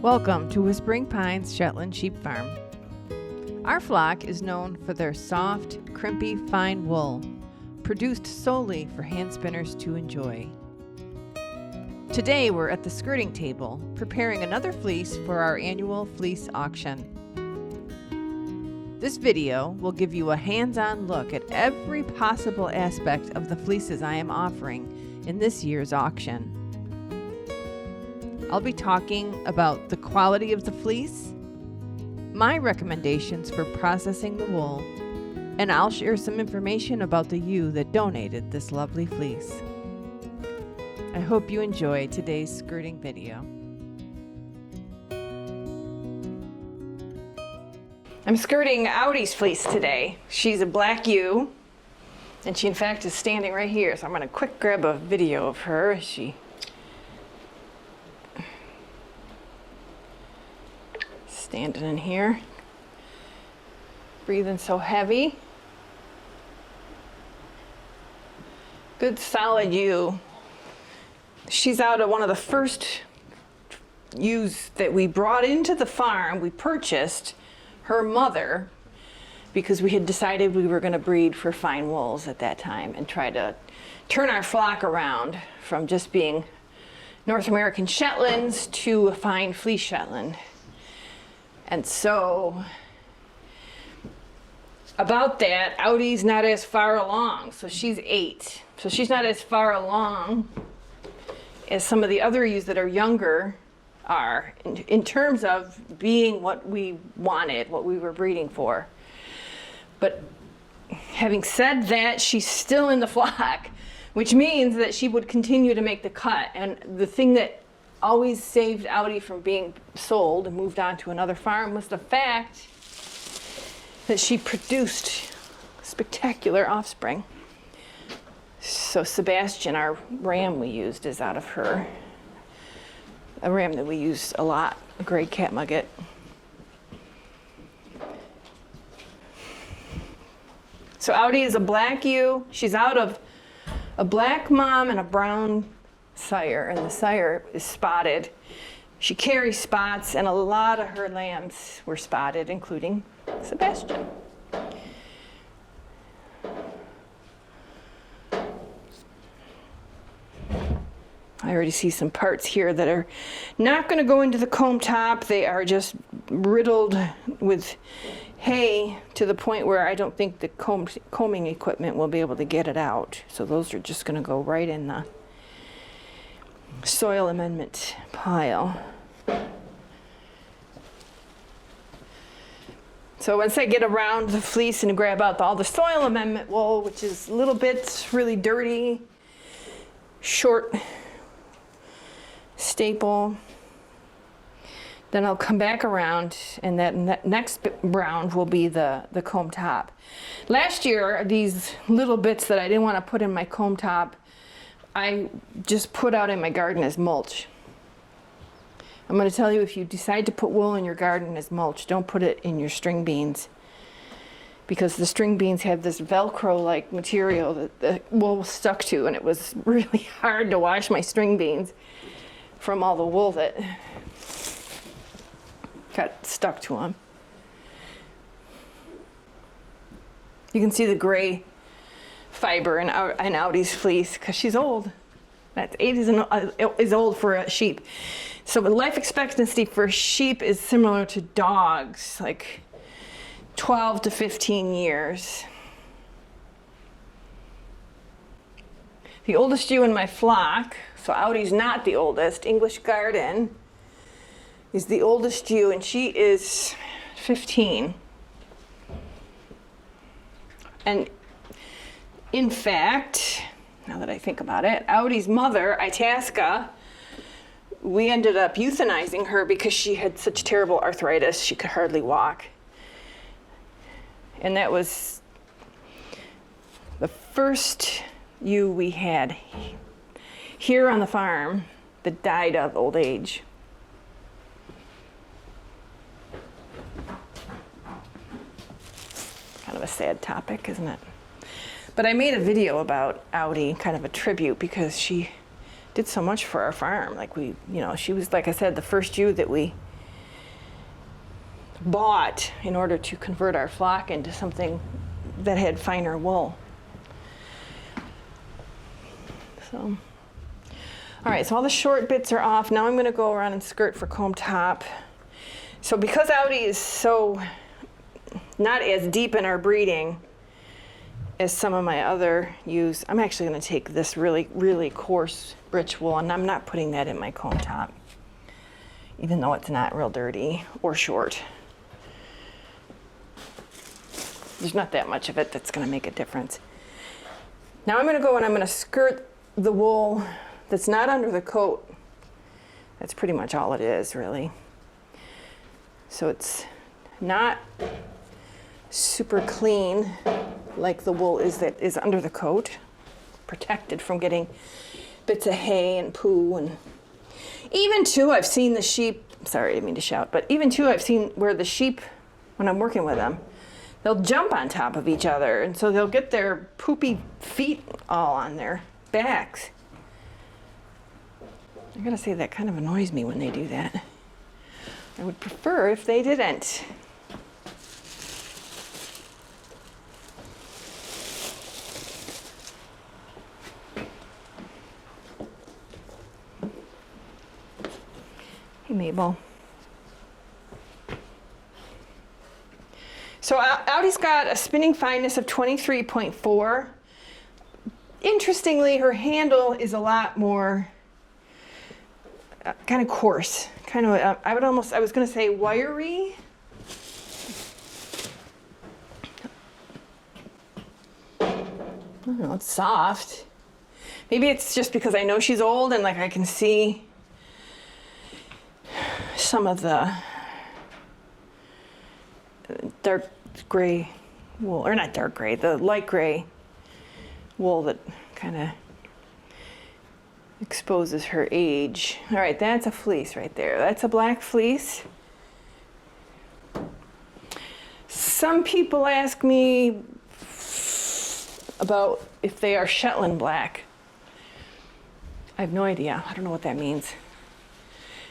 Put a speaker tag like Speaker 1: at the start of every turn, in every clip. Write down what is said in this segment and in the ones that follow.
Speaker 1: Welcome to Whispering Pines Shetland Sheep Farm. Our flock is known for their soft, crimpy, fine wool, produced solely for hand spinners to enjoy. Today we're at the skirting table, preparing another fleece for our annual fleece auction. This video will give you a hands-on look at every possible aspect of the fleeces I am offering in this year's auction. I'll be talking about the quality of the fleece, my recommendations for processing the wool, and I'll share some information about the ewe that donated this lovely fleece. I hope you enjoy today's skirting video. I'm skirting Audie's fleece today. She's a black ewe, and she in fact is standing right here, so I'm going to quick grab a video of her as she standing in here, breathing so heavy. Good solid ewe. She's out of one of the first ewes that we brought into the farm. We purchased her mother because we had decided we were going to breed for fine wools at that time and try to turn our flock around from just being North American Shetlands to a fine fleece Shetland. And so, about that, Audie's not as far along. So she's 8. So she's not as far along as some of the other ewes that are younger are in terms of being what we wanted, what we were breeding for. But having said that, she's still in the flock, which means that she would continue to make the cut. And the thing that always saved Audie from being sold and moved on to another farm was the fact that she produced spectacular offspring. So Sebastian, our ram we used, is out of her. A ram that we use a lot, a gray cat mugget. So Audie is a black ewe. She's out of a black mom and a brown sire, and the sire is spotted. She carries spots, and a lot of her lambs were spotted, including Sebastian. I already see some parts here that are not going to go into the comb top. They are just riddled with hay to the point where I don't think the combing equipment will be able to get it out. So those are just going to go right in the soil amendment pile. So once I get around the fleece and grab out all the soil amendment wool, which is little bits, really dirty, short staple, then I'll come back around, and that next round will be the comb top. Last year, these little bits that I didn't want to put in my comb top, I just put out in my garden as mulch. I'm going to tell you, if you decide to put wool in your garden as mulch, don't put it in your string beans, because the string beans have this Velcro-like material that the wool was stuck to, and it was really hard to wash my string beans from all the wool that got stuck to them. You can see the gray fiber in Audie's fleece because she's old. That's 8 is old for a sheep. So the life expectancy for sheep is similar to dogs, like 12 to 15 years. The oldest ewe in my flock, so Audie's not the oldest, English Garden is the oldest ewe, and she is 15. And in fact, now that I think about it, Audie's mother, Itasca, we ended up euthanizing her because she had such terrible arthritis she could hardly walk. And that was the first ewe we had here on the farm that died of old age. Kind of a sad topic, isn't it? But I made a video about Audie, kind of a tribute, because she did so much for our farm. Like she was, like I said, the first ewe that we bought in order to convert our flock into something that had finer wool. So, all right, so all the short bits are off. Now I'm going to go around and skirt for comb top. So because Audie is so not as deep in our breeding as some of my other ewes, I'm actually going to take this really, really coarse rich wool, and I'm not putting that in my comb top, even though it's not real dirty or short. There's not that much of it that's going to make a difference. Now I'm going to go and I'm going to skirt the wool that's not under the coat. That's pretty much all it is, really. So it's not super clean like the wool is that is under the coat, protected from getting bits of hay and poo. And even too, I've seen the sheep, sorry, I didn't mean to shout, but even too, I've seen where the sheep, when I'm working with them, they'll jump on top of each other, and so they'll get their poopy feet all on their backs. I gotta say, that kind of annoys me when they do that. I would prefer if they didn't. Hey, Mabel. So Audie's got a spinning fineness of 23.4. Interestingly, her handle is a lot more kind of coarse, kind of, I was going to say wiry. I don't know, it's soft. Maybe it's just because I know she's old and like I can see some of the dark gray wool, or not dark gray, the light gray wool that kind of exposes her age. All right, that's a fleece right there. That's a black fleece. Some people ask me about if they are Shetland black. I have no idea. I don't know what that means.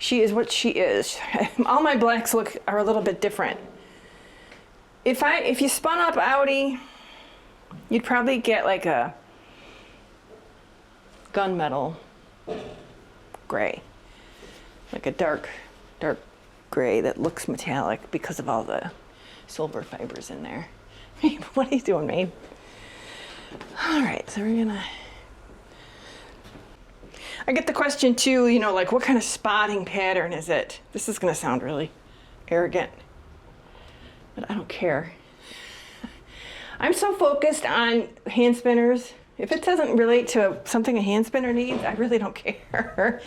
Speaker 1: She is what she is. All my blacks are a little bit different. If you spun up Audie, you'd probably get like a gunmetal gray, like a dark gray that looks metallic because of all the silver fibers in there. What are you doing, Mabe? All right, so we're gonna. I get the question too, you know, like what kind of spotting pattern is it? This is gonna sound really arrogant, but I don't care. I'm so focused on hand spinners. If it doesn't relate to something a hand spinner needs, I really don't care.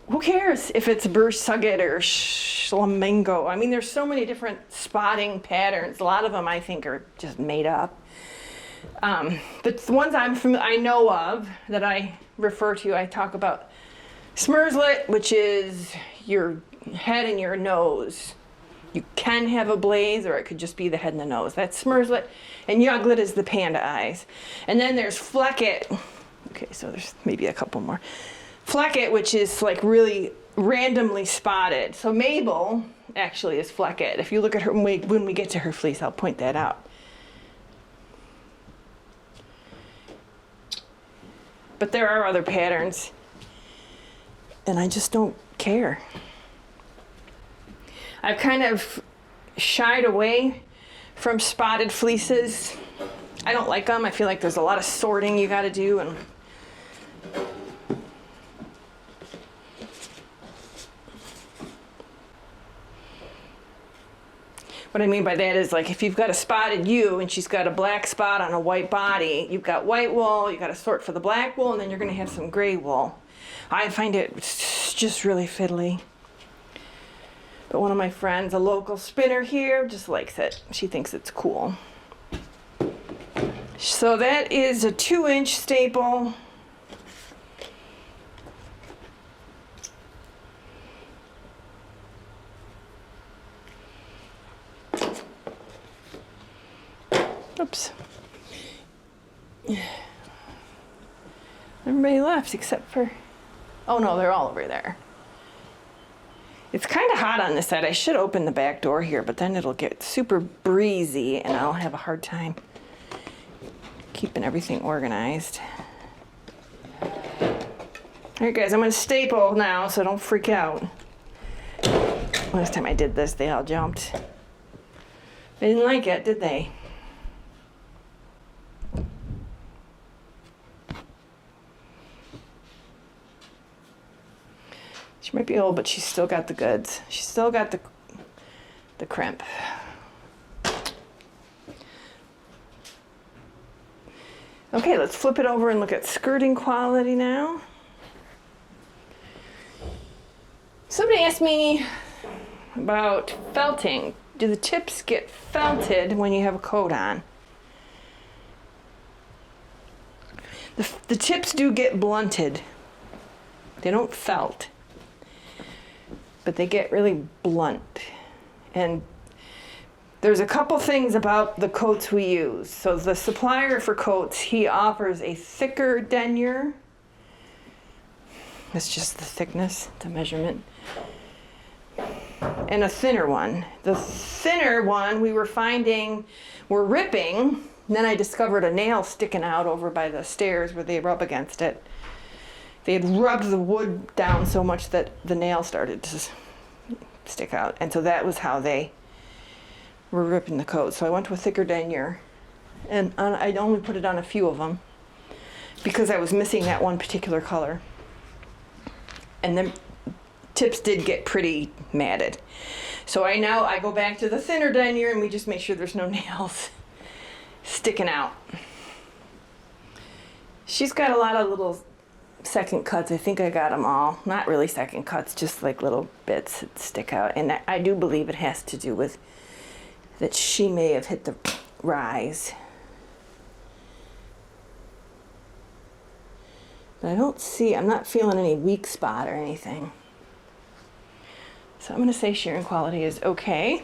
Speaker 1: Who cares if it's Burr Sugget or Schlamingo? I mean, there's so many different spotting patterns. A lot of them I think are just made up. But the ones I know of that I refer to, I talk about smerslet, which is your head and your nose. You can have a blaze, or it could just be the head and the nose. That's smerslet, and yuglet is the panda eyes. And then there's flecket. Okay, so there's maybe a couple more. Flecket, which is like really randomly spotted. So Mabel actually is flecket. If you look at her, when we get to her fleece, I'll point that out. But there are other patterns, and I just don't care. I've kind of shied away from spotted fleeces. I don't like them. I feel like there's a lot of sorting you got to do, and what I mean by that is, like, if you've got a spotted ewe and she's got a black spot on a white body, you've got white wool, you got to sort for the black wool, and then you're going to have some gray wool. I find it just really fiddly. But one of my friends, a local spinner here, just likes it. She thinks it's cool. So that is a 2-inch staple. Oops. Everybody left except for, oh no, they're all over there. It's kind of hot on this side. I should open the back door here, but then it'll get super breezy and I'll have a hard time keeping everything organized. All right, guys, I'm gonna staple now, so don't freak out. Last time I did this, they all jumped. They didn't like it, did they? She might be old, but she's still got the goods. She's still got the crimp. Okay, let's flip it over and look at skirting quality now. Somebody asked me about felting. Do the tips get felted when you have a coat on? The tips do get blunted. They don't felt, but they get really blunt. And there's a couple things about the coats we use. So the supplier for coats, he offers a thicker denier. That's just the thickness, the measurement. And a thinner one. The thinner one we were finding were ripping. Then I discovered a nail sticking out over by the stairs where they rub against it. They had rubbed the wood down so much that the nail started to stick out. And so that was how they were ripping the coat. So I went to a thicker denier. And I only put it on a few of them because I was missing that one particular color. And then tips did get pretty matted. So I go back to the thinner denier and we just make sure there's no nails sticking out. She's got a lot of little second cuts. I think I got them all. Not really second cuts, just like little bits that stick out. And I do believe it has to do with that she may have hit the rise. But I'm not feeling any weak spot or anything. So I'm going to say shearing quality is okay.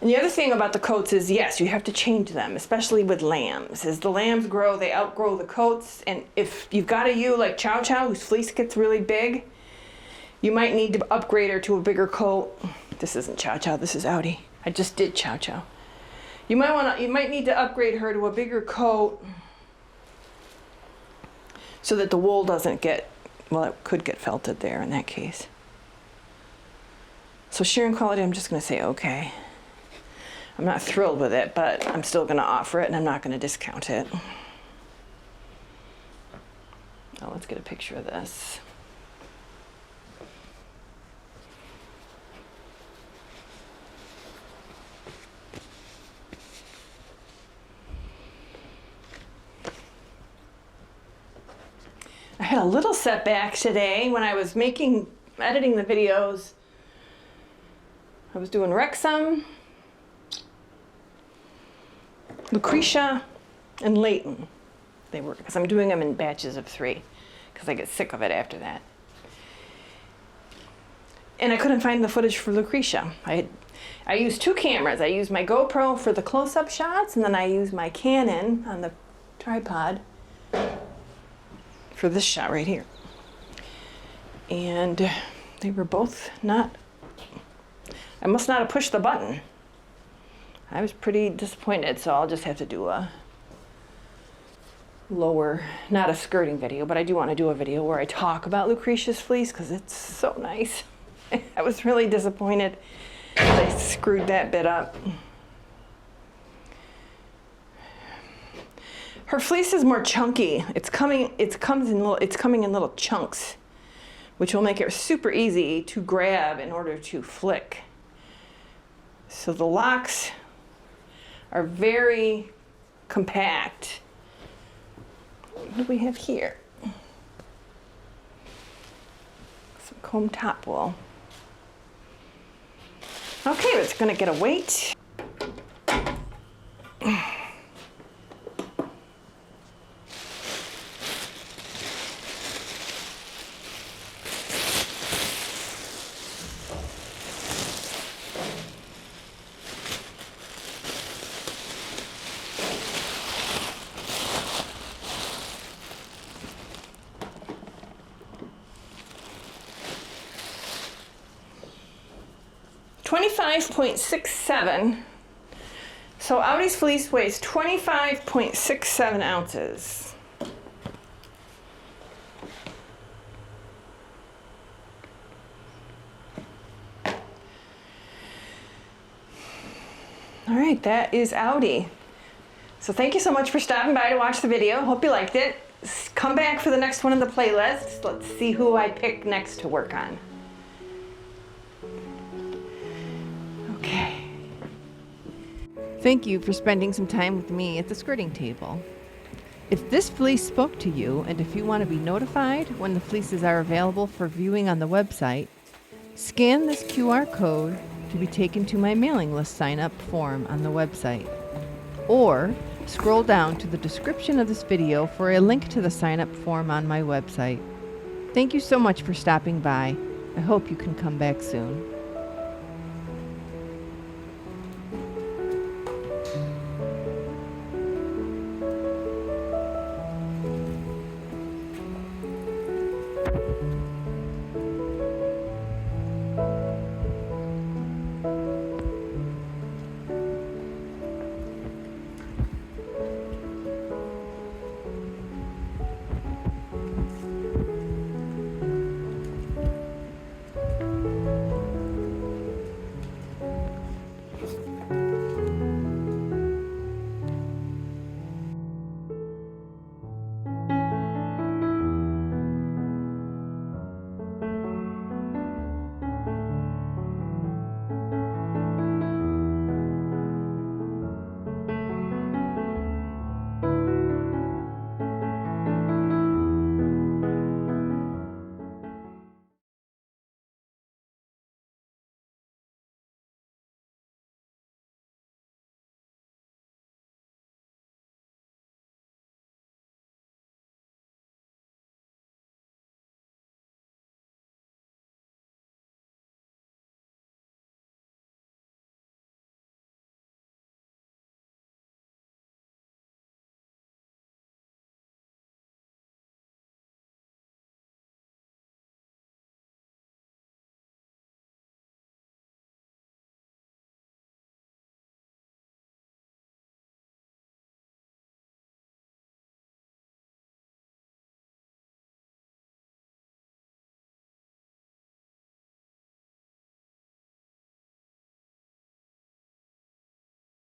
Speaker 1: And the other thing about the coats is, yes, you have to change them, especially with lambs. As the lambs grow, they outgrow the coats. And if you've got a ewe like Chow Chow, whose fleece gets really big, you might need to upgrade her to a bigger coat. This isn't Chow Chow, this is Audie. I just did Chow Chow. You might need to upgrade her to a bigger coat so that the wool doesn't get, well, it could get felted there in that case. So shearing quality, I'm just going to say okay. I'm not thrilled with it, but I'm still going to offer it and I'm not going to discount it. Oh, let's get a picture of this. I had a little setback today when I was editing the videos. I was doing Wrexham, Lucretia, and Leighton. They were, because I'm doing them in batches of 3, because I get sick of it after that. And I couldn't find the footage for Lucretia. I used 2 cameras. I used my GoPro for the close-up shots, and then I used my Canon on the tripod for this shot right here. And they were both not, I must not have pushed the button. I was pretty disappointed, so I'll just have to do a lower, not a skirting video, but I do want to do a video where I talk about Lucretia's fleece because it's so nice. I was really disappointed that I screwed that bit up. Her fleece is more chunky. It's coming in little chunks, which will make it super easy to grab in order to flick. So the locks are very compact. What do we have here? Some comb top wool. Okay, it's gonna get a weight. 25.67. So Audie's fleece weighs 25.67 ounces. All right, that is Audie. So thank you so much for stopping by to watch the video. Hope you liked it. Come back for the next one in the playlist. Let's see who I pick next to work on. Okay. Thank you for spending some time with me at the skirting table. If this fleece spoke to you, and if you want to be notified when the fleeces are available for viewing on the website, scan this QR code to be taken to my mailing list sign-up form on the website. Or scroll down to the description of this video for a link to the sign-up form on my website. Thank you so much for stopping by. I hope you can come back soon.